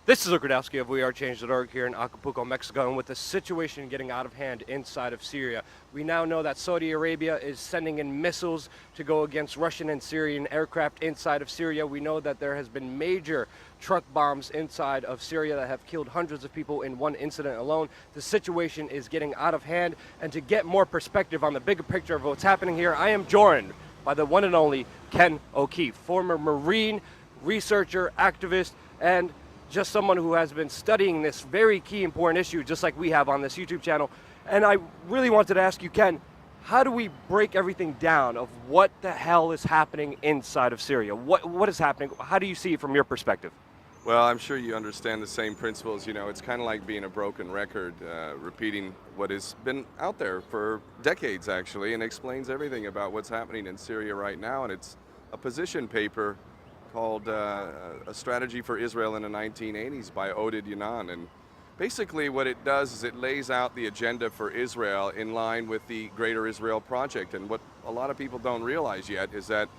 This is Luke Radowski of WeAreChange.org here in Acapulco, Mexico, and with the situation getting out of hand inside of Syria, we now know that Saudi Arabia is sending in missiles to go against Russian and Syrian aircraft inside of Syria. We know that there has been major truck bombs inside of Syria that have killed hundreds of people in one incident alone. The situation is getting out of hand, and to get more perspective on the bigger picture of what's happening here, I am joined by the one and only Ken O'Keefe, former Marine researcher, activist, and just someone who has been studying this very key important issue just like we have on this YouTube channel. And I really wanted to ask you, Ken, how do we break everything down of what the hell is happening inside of Syria? What is happening? How do you see it from your perspective? Well, I'm sure you understand the same principles. You know, it's kind of like being a broken record, repeating what has been out there for decades, actually, and explains everything about what's happening in Syria right now. And it's a position paper called A Strategy for Israel in the 1980s by Oded Yanan. And basically what it does is it lays out the agenda for Israel in line with the Greater Israel Project. And what a lot of people don't realize yet is that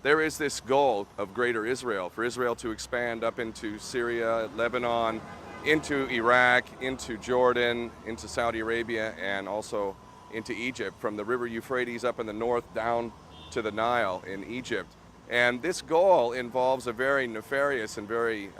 there is this goal of Greater Israel, for Israel to expand up into Syria, Lebanon, into Iraq, into Jordan, into Saudi Arabia, and also into Egypt, from the river Euphrates up in the north down to the Nile in Egypt. And this goal involves a very nefarious and very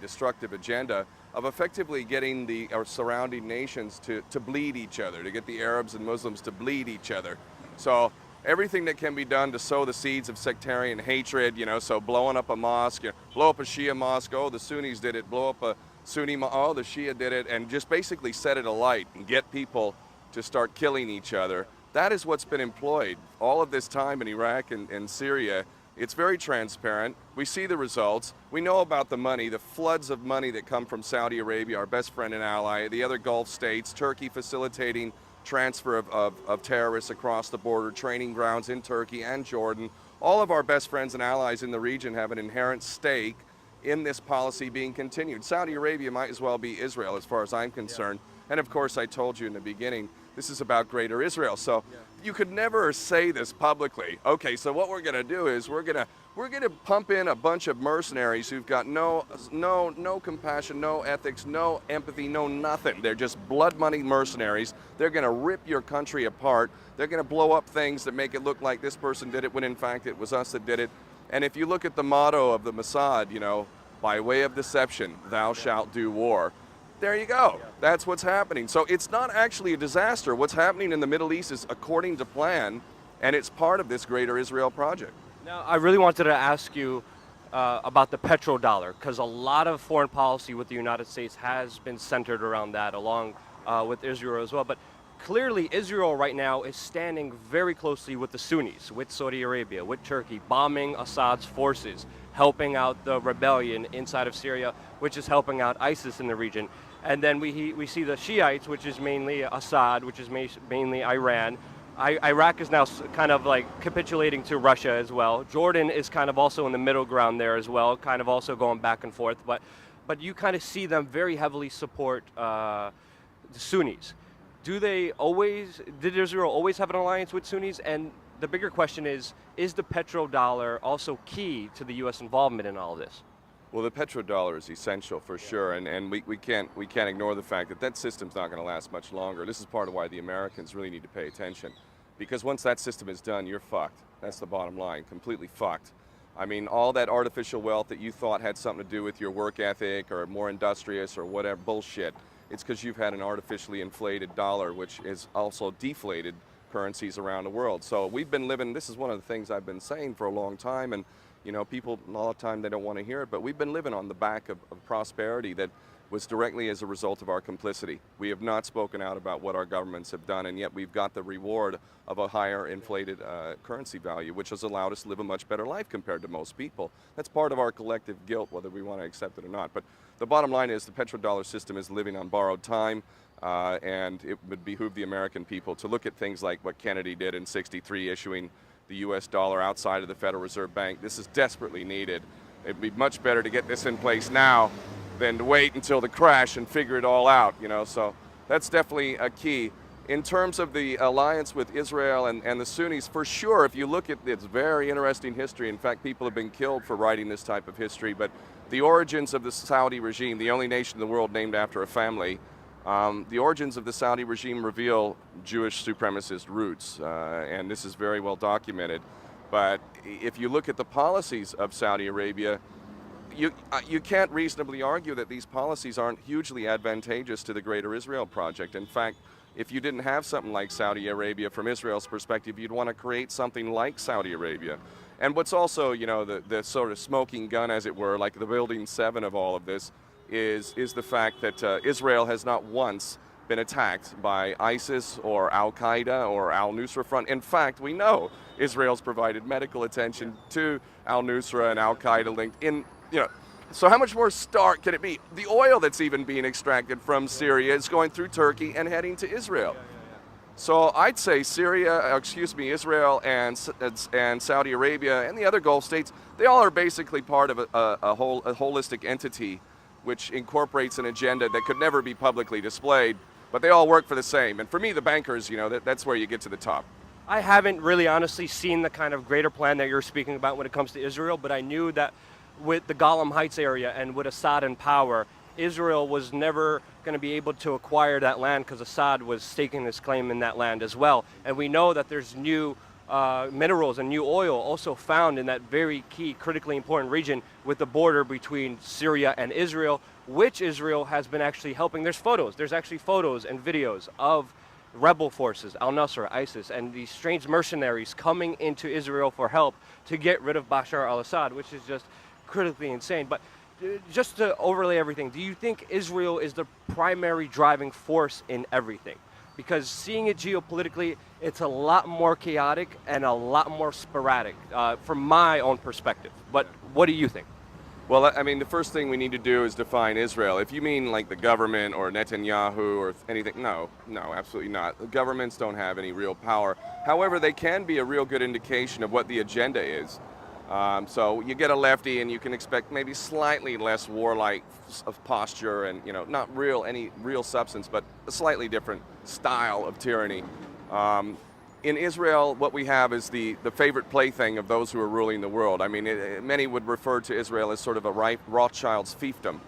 destructive agenda of effectively getting our surrounding nations to bleed each other, to get the Arabs and Muslims to bleed each other. So everything that can be done to sow the seeds of sectarian hatred, you know, so blowing up a mosque, blow up a Shia mosque, oh, the Sunnis did it, blow up a Sunni mosque, oh, the Shia did it, and just basically set it alight and get people to start killing each other. That is what's been employed all of this time in Iraq and Syria. It's very transparent. We see the results. We know about the money, the floods of money that come from Saudi Arabia, our best friend and ally, the other Gulf states, Turkey facilitating transfer of terrorists across the border, training grounds in Turkey and Jordan. All of our best friends and allies in the region have an inherent stake in this policy being continued. Saudi Arabia might as well be Israel as far as I'm concerned. Yeah. And of course, I told you in the beginning, this is about Greater Israel. So you could never say this publicly. Okay, so what we're going to do is we're going to pump in a bunch of mercenaries who've got no compassion, no ethics, no empathy, no nothing. They're just blood money mercenaries. They're going to rip your country apart. They're going to blow up things that make it look like this person did it when in fact it was us that did it. And if you look at the motto of the Mossad, you know, by way of deception, thou shalt do war. There you go. That's what's happening. So it's not actually a disaster. What's happening in the Middle East is according to plan, and it's part of this Greater Israel Project. Now, I really wanted to ask you about the petrodollar, because a lot of foreign policy with the United States has been centered around that, along with Israel as well. But clearly, Israel right now is standing very closely with the Sunnis, with Saudi Arabia, with Turkey, bombing Assad's forces, helping out the rebellion inside of Syria, which is helping out ISIS in the region. And then we see the Shiites, which is mainly Assad, which is mainly Iran. Iraq is now kind of like capitulating to Russia as well. Jordan is kind of also in the middle ground there as well, kind of also going back and forth. But you kind of see them very heavily support the Sunnis. Did Israel always have an alliance with Sunnis? And the bigger question is the petrodollar also key to the U.S. involvement in all of this? Well, the petrodollar is essential for sure, and we can't ignore the fact that that system's not going to last much longer. This is part of why the Americans really need to pay attention, because once that system is done, you're fucked. That's the bottom line, completely fucked. I mean, all that artificial wealth that you thought had something to do with your work ethic or more industrious or whatever bullshit, it's because you've had an artificially inflated dollar, which is also deflated currencies around the world. So we've been living, this is one of the things I've been saying for a long time, and you know, people, a lot of the time they don't want to hear it, but we've been living on the back of prosperity that was directly as a result of our complicity. We have not spoken out about what our governments have done, and yet we've got the reward of a higher inflated currency value, which has allowed us to live a much better life compared to most people. That's part of our collective guilt, whether we want to accept it or not. But the bottom line is the petrodollar system is living on borrowed time, and it would behoove the American people to look at things like what Kennedy did in '63, issuing the U.S. dollar outside of the Federal Reserve Bank. This is desperately needed. It'd be much better to get this in place now than to wait until the crash and figure it all out, you know, so that's definitely a key. In terms of the alliance with Israel and the Sunnis, for sure, if you look at its very interesting history, in fact, people have been killed for writing this type of history, but the origins of the Saudi regime, the only nation in the world named after a family, the origins of the Saudi regime reveal Jewish supremacist roots, and this is very well documented. But if you look at the policies of Saudi Arabia, you can't reasonably argue that these policies aren't hugely advantageous to the Greater Israel Project. In fact, if you didn't have something like Saudi Arabia from Israel's perspective, you'd want to create something like Saudi Arabia. And what's also, the sort of smoking gun, as it were, like the building 7 of all of this, is the fact that Israel has not once been attacked by ISIS or Al-Qaeda or Al-Nusra Front. In fact, we know Israel's provided medical attention to Al-Nusra and Al-Qaeda linked in, so how much more stark can it be? The oil that's even being extracted from Syria is going through Turkey and heading to Israel. So I'd say Israel and Saudi Arabia and the other Gulf states, they all are basically part of a holistic entity which incorporates an agenda that could never be publicly displayed, but they all work for the same. And for me, the bankers, that's where you get to the top. I haven't really honestly seen the kind of greater plan that you're speaking about when it comes to Israel, but I knew that with the Golan Heights area and with Assad in power, Israel was never going to be able to acquire that land because Assad was staking his claim in that land as well. And we know that there's new minerals and new oil also found in that very key, critically important region with the border between Syria and Israel, which Israel has been actually helping. There's actually photos and videos of rebel forces, al-Nusra, ISIS, and these strange mercenaries coming into Israel for help to get rid of Bashar al-Assad, which is just critically insane. But just to overlay everything, do you think Israel is the primary driving force in everything? Because seeing it geopolitically, it's a lot more chaotic and a lot more sporadic from my own perspective. But what do you think? Well, I mean, the first thing we need to do is define Israel. If you mean like the government or Netanyahu or anything, no, absolutely not. The governments don't have any real power. However, they can be a real good indication of what the agenda is. So you get a lefty and you can expect maybe slightly less warlike of posture and, not any real substance, but a slightly different style of tyranny. In Israel, what we have is the favorite plaything of those who are ruling the world. I mean, many would refer to Israel as sort of a Rothschild's fiefdom.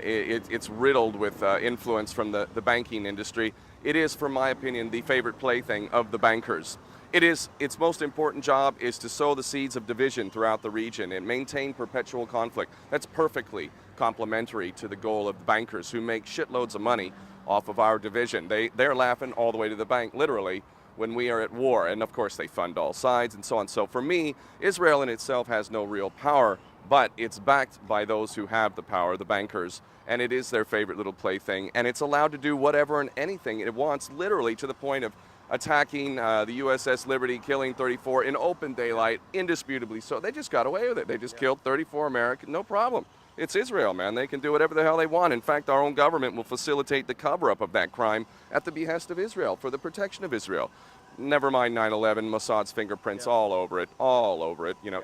It's riddled with influence from the banking industry. It is, for my opinion, the favorite plaything of the bankers. Its most important job is to sow the seeds of division throughout the region and maintain perpetual conflict. That's perfectly complementary to the goal of the bankers who make shitloads of money off of our division. They're laughing all the way to the bank, literally, when we are at war. And of course, they fund all sides and so on. So for me, Israel in itself has no real power, but it's backed by those who have the power, the bankers, and it is their favorite little plaything. And it's allowed to do whatever and anything it wants, literally to the point of attacking the USS Liberty, killing 34 in open daylight, indisputably so. They just got away with it. They just killed 34 Americans, no problem. It's Israel, man. They can do whatever the hell they want. In fact, our own government will facilitate the cover-up of that crime at the behest of Israel, for the protection of Israel. Never mind 9/11, Mossad's fingerprints all over it,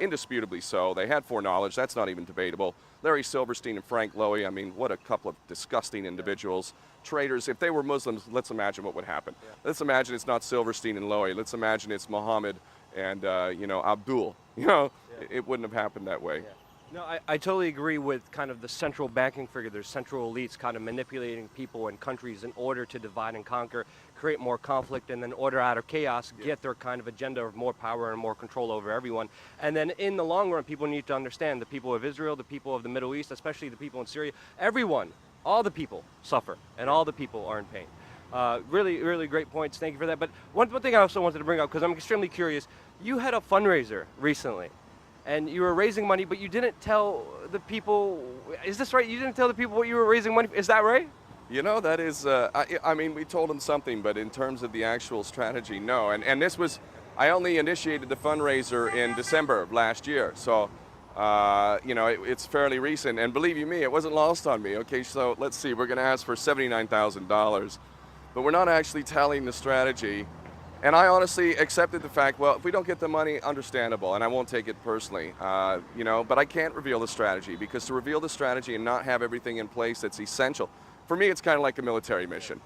indisputably so. They had foreknowledge, that's not even debatable. Larry Silverstein and Frank Lowy, I mean, what a couple of disgusting individuals. Traitors. If they were Muslims, let's imagine what would happen. Let's imagine it's not Silverstein and Lowy. Let's imagine it's Muhammad and, Abdul. It wouldn't have happened that way. No, I totally agree with kind of the central banking figure. There's central elites kind of manipulating people and countries in order to divide and conquer, create more conflict, and then order out of chaos, get their kind of agenda of more power and more control over everyone. And then in the long run, people need to understand the people of Israel, the people of the Middle East, especially the people in Syria, everyone, all the people suffer and all the people are in pain. Really, really great points. Thank you for that. But one thing I also wanted to bring up, because I'm extremely curious, you had a fundraiser recently. And you were raising money, but you didn't tell the people, is this right? You didn't tell the people what you were raising money for? Is that right? That is, I mean, we told them something, but in terms of the actual strategy, no. And this was, I only initiated the fundraiser in December of last year. So, it's fairly recent. And believe you me, it wasn't lost on me. Okay, so let's see, we're going to ask for $79,000. But we're not actually telling the strategy. And I honestly accepted the fact, well, if we don't get the money, understandable, and I won't take it personally, but I can't reveal the strategy, because to reveal the strategy and not have everything in place that's essential, for me, it's kind of like a military mission.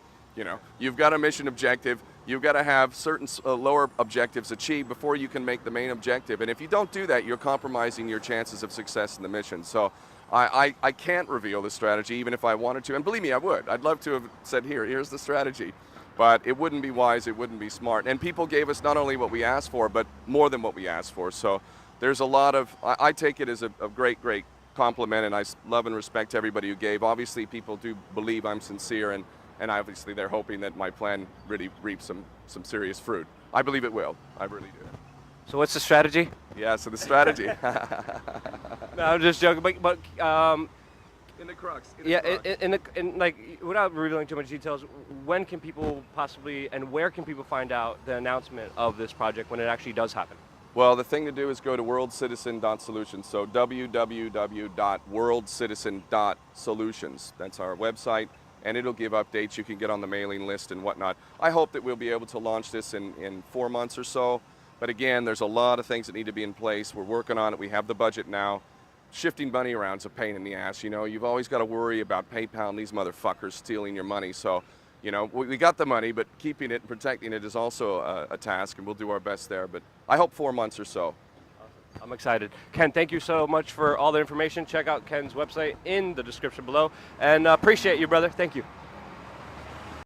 You've got a mission objective, you've got to have certain lower objectives achieved before you can make the main objective. And if you don't do that, you're compromising your chances of success in the mission. So I can't reveal the strategy even if I wanted to, and believe me, I would. I'd love to have said, here's the strategy. But it wouldn't be wise, it wouldn't be smart. And people gave us not only what we asked for, but more than what we asked for. So there's a lot of, I take it as a great, great compliment, and I love and respect everybody who gave. Obviously, people do believe I'm sincere, and obviously they're hoping that my plan really reaps some serious fruit. I believe it will. I really do. So what's the strategy? Yeah, so the strategy. No, I'm just joking, but In the crux. in like, without revealing too much details, when can people possibly, and where can people find out the announcement of this project when it actually does happen? Well, the thing to do is go to worldcitizen.solutions. So www.worldcitizen.solutions. That's our website, and it'll give updates. You can get on the mailing list and whatnot. I hope that we'll be able to launch this in 4 months or so. But again, there's a lot of things that need to be in place. We're working on it. We have the budget now. Shifting money around is a pain in the ass. You know, you've always got to worry about PayPal and these motherfuckers stealing your money. So, you know, we got the money, but keeping it and protecting it is also a task, and we'll do our best there. But I hope 4 months or so. I'm excited. Ken, thank you so much for all the information. Check out Ken's website in the description below, and appreciate you, brother. Thank you.